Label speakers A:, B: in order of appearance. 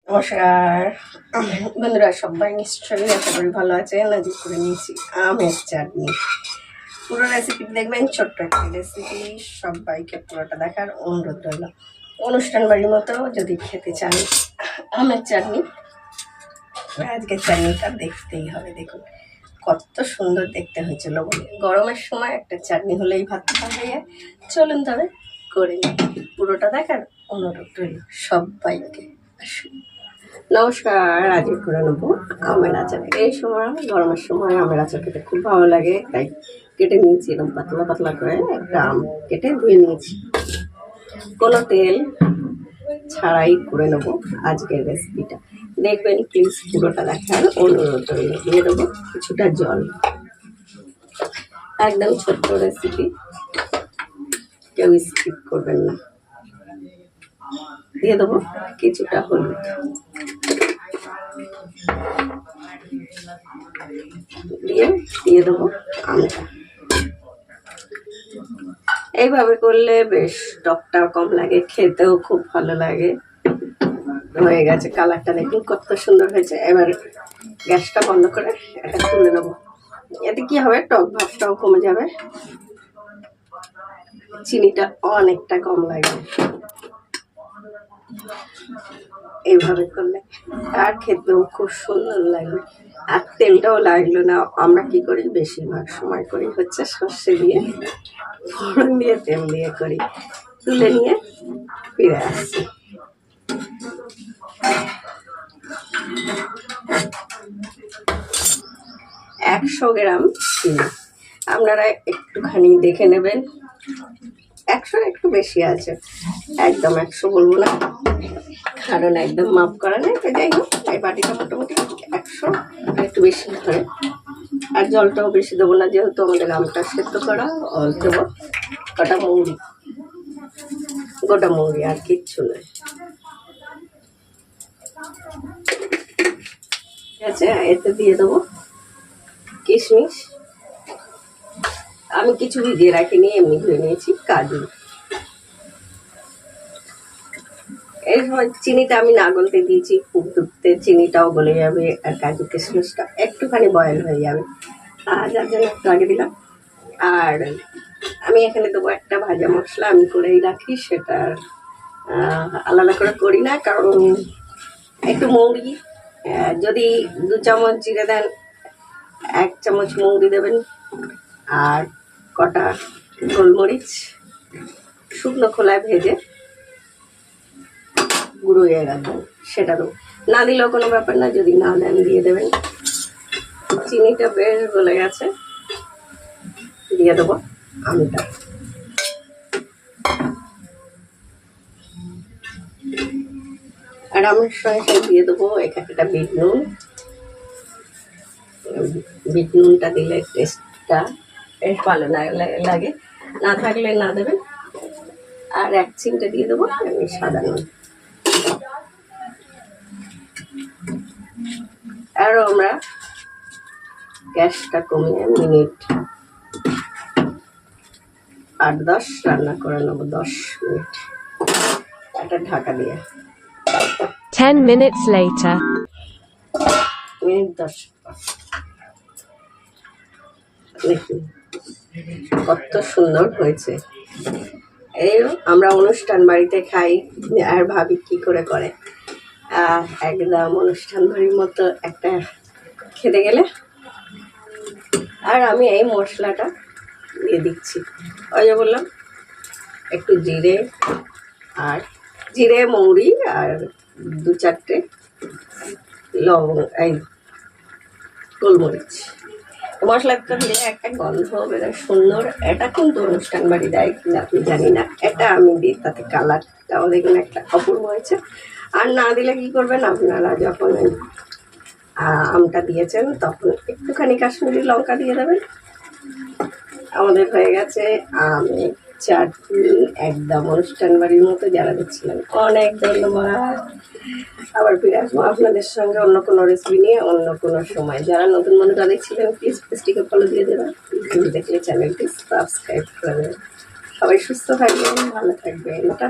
A: নমস্কার বন্ধুরা, সবাই নিশ্চয়ই আশা করি ভালো আছেন। আজকে করে নিয়েছি আমের চাটনি। পুরো রেসিপি দেখবেন, ছোট্ট একটা রেসিপি, সবাইকে পুরোটা দেখার অনুরোধ রইল। অনুষ্ঠান বাড়ির মতো যদি খেতে চান আমের চাটনি, আজকের চাটনিটা দেখতেই হবে। দেখুন কত সুন্দর দেখতে হয়েছিল। গরমের সময় একটা চাটনি হলেই ভাত খাওয়া হয়ে যায়। চলুন তবে করে নিই, পুরোটা দেখার অনুরোধ রইল সবাইকে। আসুন। নমস্কার, আজকে করে নেবো আমের আচার। এই সময় গরমের সময় আমের আচার খেতে খুব ভালো লাগে, তাই কেটে নিয়েছি এরকম পাতলা পাতলা করে। একটা আম কেটে ধুয়ে নিয়েছি, কোনো তেল ছাড়াই করে নেবো আজকের রেসিপিটা। দেখবেন, প্লিজ পুরোটা দেখার অনুরোধ রইল। দিয়ে দেবো কিছুটা জল, একদম ছোট্ট রেসিপি, কেউ স্কিপ করবেন না। দিয়ে দেবো কিছুটা হলুদ, দিয়ে দেবো আমটা। এইভাবে করলে বেশ টকটাও কম লাগে, খেতেও খুব ভালো লাগে। হয়ে গেছে, কালারটা দেখুন কত সুন্দর হয়েছে। এবার গ্যাসটা বন্ধ করে এটা তুলে নেবো। এতে কি হবে, টক ভাবটাও কমে যাবে, চিনিটা অনেকটা কম লাগে এইভাবে করলে, আর খেতেও খুব সুন্দর লাগবে। আর তেলটাও লাগলো না। আমরা কি করি, বেশিরভাগ সময় করি হচ্ছে সর্ষে দিয়ে, ফোড়ন দিয়ে, তেল দিয়ে করি। তুলে নিয়ে ফিরে আসছি। 100 গ্রাম চিনি, আপনারা একটুখানি দেখে নেবেন। 100 একটু বেশি আছে, একদম 100 বলবো না, কারণ একদম মাপ করা নেই। তো যাই হোক, এই বাটিটা মোটামুটি 100, একটু বেশি ধরে। আর জলটাও বেশি দেবো না, যেহেতু আমাদের আমটা সেদ্ধ করা। দেবো গোটা মৌরি, গোটা মৌরি, আর কিচ্ছু নয়। ঠিক আছে, এতে দিয়ে দেবো কিশমিশ। আমি কিছু ভিজিয়ে রাখিনি, এমনি ধুয়ে নিয়েছি। কাজু, এর সময় চিনিটা আমি না গলতে দিয়েছি, খুব দুধতে চিনিটাও গলে যাবে, আর কাজু কিশমিশটা একটুখানি বয়েল হয়ে যাবে, যার জন্য একটু আগে দিলাম। আর আমি এখানে দেবো একটা ভাজা মশলা, আমি করেই রাখি, সেটা আলাদা করে করি না, কারণ একটু মৌরি, যদি 2 চামচ জিরে দেন, 1 চামচ মৌরি দেবেন, আর কটা গোলমরিচ শুকনো খোলায় ভেজে গুঁড়োয়ে রাখবেন, সেটা দেবো। না দিলেও কোনো ব্যাপার না, যদি না দেন দিয়ে দেবেন। চিনিটা বেশ গলে গেছে, দিয়ে দেবো আমটা। আর আমের সঙ্গে দিয়ে দেবো একটা বিট নুন। বিট নুনটা দিলে টেস্টটা বেশ ভালো লাগে, না থাকলে না দেবেন। আর 1 চিমটে দিয়ে দেবো সাদা নুন। আরও আমরা গ্যাসটা কমিয়ে মিনিট 8-10 রান্না করে নেবো, 10 মিনিট, একটা ঢাকা দিয়ে।
B: 10 minutes later.
A: মিনিট 10 দেখুন কত সুন্দর হয়েছে। এই আমরা অনুষ্ঠান বাড়িতে খাই আর ভাবি কি করে করে, একদম অনুষ্ঠান বাড়ির মতো একটা খেতে গেলে। আর আমি এই মশলাটা দিয়ে দিচ্ছি, ওই যে বললাম, একটু জিরে, আর জিরে মৌরি, আর 2-4টে লবঙ্গ, এই গোলমরিচ। মশলাটা দিলে একটা গন্ধ বেরোয় সুন্দর। এটা কিন্তু অনুষ্ঠান বাড়ি দেয় কিনা আপনি জানি না, এটা আমি দিই, তাতে কালারটাও দেখুন একটা অপূর্ব হয়েছে। আর না দিলে কি করবেন, আপনারা যখন আমটা দিয়েছেন তখন একটুখানি কাশ্মীরি লঙ্কা দিয়ে দেবেন। আমাদের হয়ে গেছে আমের চাটনি, একদম অনুষ্ঠান বাড়ির মতো। যারা দেখছিলেন অনেক ধন্যবাদ। আবার ফিরে আসবো আপনাদের সঙ্গে অন্য কোনো রেসিপি নিয়ে, অন্য কোনো সময়। যারা নতুন বন্ধুরা দেখছিলেন, প্লিজ পেজটিকে ফলো দিয়ে দেবেন, দেখলে চ্যানেলটি সাবস্ক্রাইব করে দেবেন। সবাই সুস্থ থাকবেন, ভালো থাকবেন, টাটা।